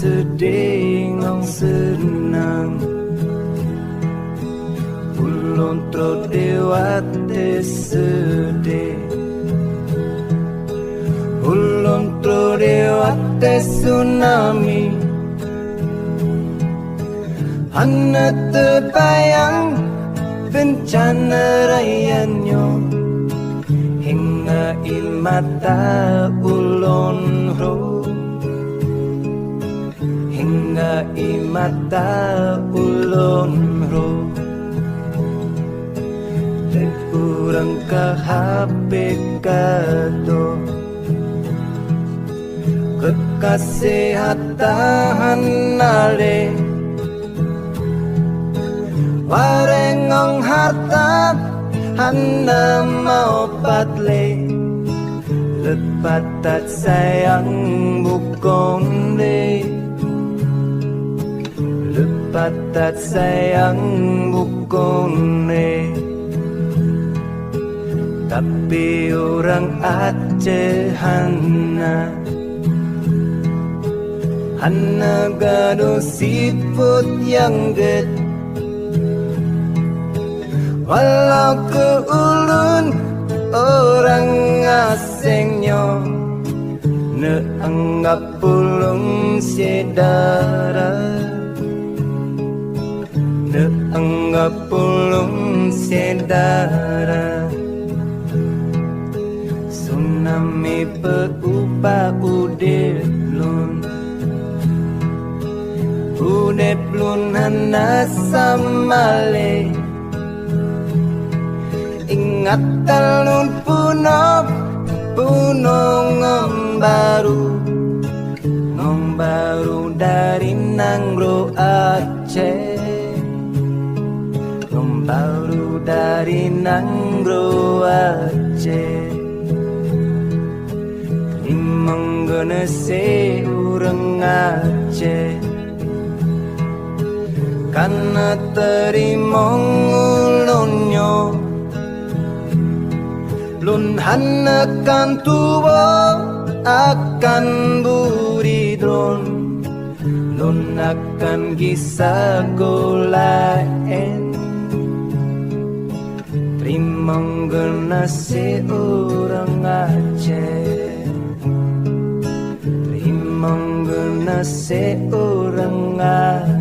sedih ngong senang ulun tro dewate sedih ulun tro dewate tsunami hana terbayang bencana rayanyo hingga imata ulun ro hingga imata ulun ro kurang ke HP kado kekasihatan nale warengong harta hana mau patle lepatat sayang bukong le lepatat sayang bukong le tapi orang Aceh hana gado siput yang ged walau ke ulun orang asingnya neanggap pulung sedara neanggap pulung sedara tsunami peupa udep lun hana samale ingat talun puno ngom baru dari Nanggro Aceh ngom baru dari Nanggro Aceh mengenese urang Aceh karena terima ulunnya lun hanakan tuwa akan buridron lun akan kisah golaen terima genase orang Aceh terima genase orang Aceh